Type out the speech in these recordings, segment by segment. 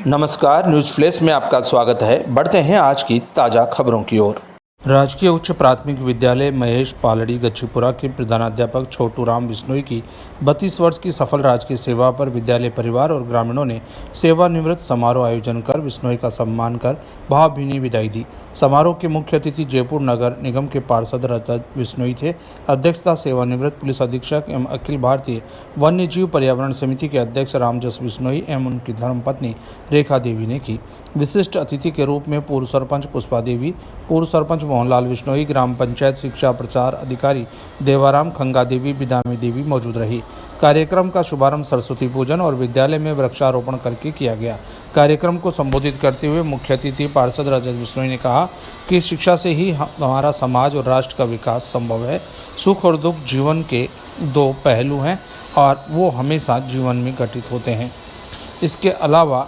नमस्कार, news flash में आपका स्वागत है। बढ़ते हैं आज की ताज़ा खबरों की ओर। राजकीय उच्च प्राथमिक विद्यालय महेश पालड़ी गच्छीपुरा के प्रधानाध्यापक छोटू राम बिश्नोई की 32 वर्ष की सफल राजकीय सेवा पर विद्यालय परिवार और ग्रामीणों ने सेवानिवृत्त समारोह आयोजन कर बिश्नोई का सम्मान कर भावभीनी विदाई दी। समारोह के मुख्य अतिथि जयपुर नगर निगम के पार्षद रजत बिश्नोई थे। अध्यक्षता सेवानिवृत्त पुलिस अधीक्षक एवं अखिल भारतीय वन्य जीव पर्यावरण समिति के अध्यक्ष रामजस बिश्नोई एवं उनकी धर्मपत्नी रेखा देवी ने की। विशिष्ट अतिथि के रूप में पूर्व सरपंच पुष्पा देवी, पूर्व सरपंच मोहनलाल बिश्नोई, ग्राम पंचायत शिक्षा प्रचार अधिकारी देवाराम खंगा देवी, बिदामी देवी मौजूद रही। कार्यक्रम का शुभारंभ सरस्वती पूजन और विद्यालय में वृक्षारोपण करके किया गया। कार्यक्रम को संबोधित करते हुए मुख्य अतिथि पार्षद रजत बिश्नोई ने कहा कि शिक्षा से ही हमारा समाज और राष्ट्र का विकास संभव है। सुख और दुख जीवन के दो पहलू हैं और वो हमेशा जीवन में घटित होते हैं। इसके अलावा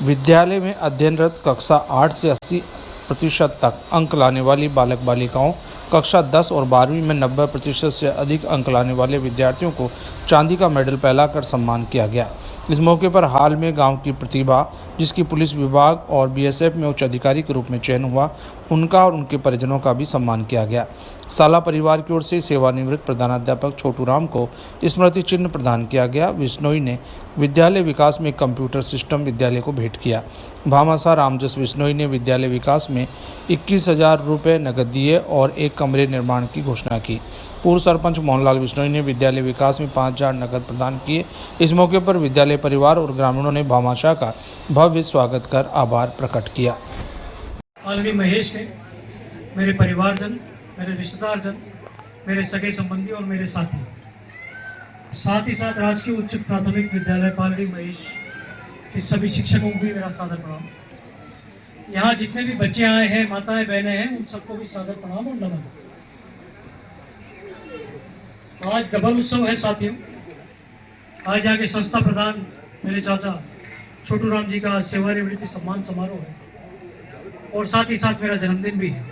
विद्यालय में अध्ययनरत कक्षा 8 से 80% तक अंक लाने वाली बालक बालिकाओं, कक्षा 10 और 12वीं में 90% से अधिक अंक लाने वाले विद्यार्थियों को चांदी का मेडल पहनाकर सम्मान किया गया। इस मौके पर हाल में गांव की प्रतिभा, जिसकी पुलिस विभाग और बीएसएफ में उच्च अधिकारी के रूप में चयन हुआ, उनका और उनके परिजनों का भी सम्मान किया गया। साला परिवार की ओर से सेवानिवृत्त प्रधानाध्यापक छोटू राम को स्मृति चिन्ह प्रदान किया गया। बिश्नोई ने विद्यालय विकास में कंप्यूटर सिस्टम विद्यालय को भेंट किया। भामाशाह रामजस बिश्नोई ने विद्यालय विकास में 21,000 रुपये नकद दिए और एक कमरे निर्माण की घोषणा की। पूर्व सरपंच मोहनलाल बिश्नोई ने विद्यालय विकास में 5,000 नकद प्रदान किए। इस मौके पर विद्यालय परिवार और ग्रामीणों ने भामाशाह का भव्य स्वागत कर आभार प्रकट किया। पालड़ी महेश के मेरे परिवारजन, मेरे रिश्तेदारजन, मेरे सगे संबंधी और मेरे साथी, साथ ही साथ राजकीय उच्च प्राथमिक विद्यालय पालड़ी महेश के सभी शिक्षकों को भी मेरा सादर प्रणाम। यहाँ जितने भी बच्चे आए हैं, माताएं बहनें हैं, उन सबको भी सादर प्रणाम और नमन। आज डबल उत्सव है साथियों। आज यहाँ के संस्था प्रधान मेरे चाचा छोटू राम जी का सेवानिवृत्ति सम्मान समारोह है और साथ ही साथ मेरा जन्मदिन भी है।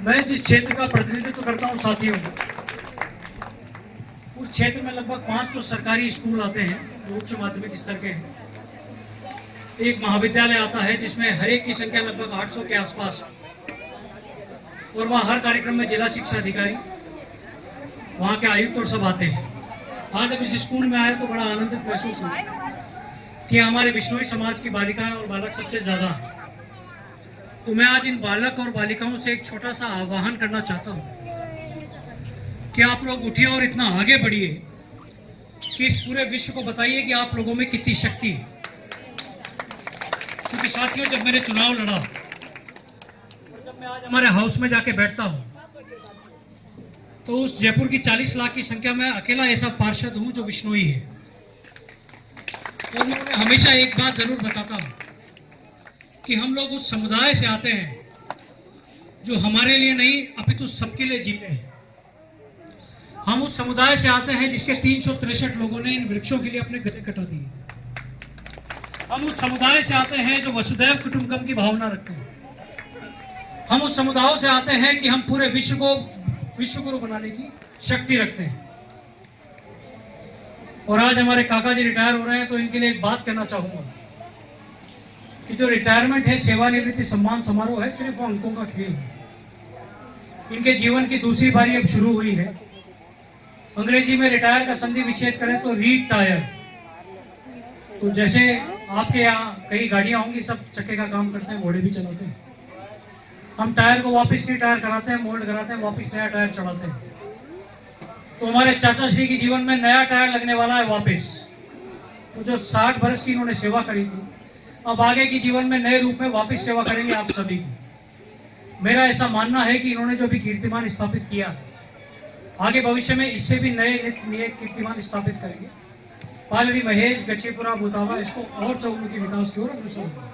मैं जिस क्षेत्र का प्रतिनिधित्व करता हूँ साथियों, उस क्षेत्र में लगभग 5 तो सरकारी स्कूल आते हैं जो उच्च माध्यमिक स्तर के हैं। एक महाविद्यालय आता है जिसमें हर एक की संख्या लगभग 800 के आसपास, और वहाँ हर कार्यक्रम में जिला शिक्षा अधिकारी, वहाँ के आयुक्त और सब आते हैं। आज जब इस स्कूल में आए तो बड़ा आनंदित महसूस हुआ कि हमारे बिश्नोई समाज की बालिकाएं और बालक सबसे ज़्यादा हैं। तो मैं आज इन बालक और बालिकाओं से एक छोटा सा आह्वान करना चाहता हूँ कि आप लोग उठिए और इतना आगे बढ़िए कि इस पूरे विश्व को बताइए कि आप लोगों में कितनी शक्ति है। क्योंकि साथियों, जब मैंने चुनाव लड़ा, जब मैं आज हमारे हाउस में जाके बैठता हूँ, तो उस जयपुर की 40 लाख की संख्या में अकेला ऐसा पार्षद हूँ जो बिश्नोई है। और मैं उन्हें हमेशा एक बात जरूर बताता हूँ कि हम लोग उस समुदाय से आते हैं जो हमारे लिए नहीं अपितु सबके लिए जीते हैं। हम उस समुदाय से आते हैं जिसके 363 लोगों ने इन वृक्षों के लिए अपने गले कटा दिए। हम उस समुदाय से आते हैं जो वसुधैव कुटुंबकम की भावना रखते हैं। हम उस समुदायों से आते हैं कि हम पूरे विश्व को विश्वगुरु बनाने की शक्ति रखते हैं। और आज हमारे काका जी रिटायर हो रहे हैं, तो इनके लिए एक बात कहना चाहूंगा कि जो रिटायरमेंट है, सेवानिवृत्ति सम्मान समारोह है, सिर्फ वो अंकों का खेल है। इनके जीवन की दूसरी बारी अब शुरू हुई है। अंग्रेजी में रिटायर का संधि विच्छेद करें तो रीटायर। तो जैसे आपके यहाँ कई गाड़ियां होंगी, सब चक्के का काम करते हैं, घोड़े भी चलाते हैं। हम टायर को वापस रिटायर कराते हैं, मोल्ड कराते हैं, वापस नया टायर चढ़ाते हैं। तो हमारे चाचा श्री के जीवन में नया टायर लगने वाला है वापस। तो जो 60 वर्ष की इन्होंने सेवा करी थी, अब आगे के जीवन में नए रूप में वापस सेवा करेंगे आप सभी की। मेरा ऐसा मानना है कि इन्होंने जो भी कीर्तिमान स्थापित किया, आगे भविष्य में इससे भी नए कीर्तिमान स्थापित करेंगे। पालड़ी महेश गच्छीपुरा बुतावा इसको और चौमुखी विकास की ओर अग्रसर होगा।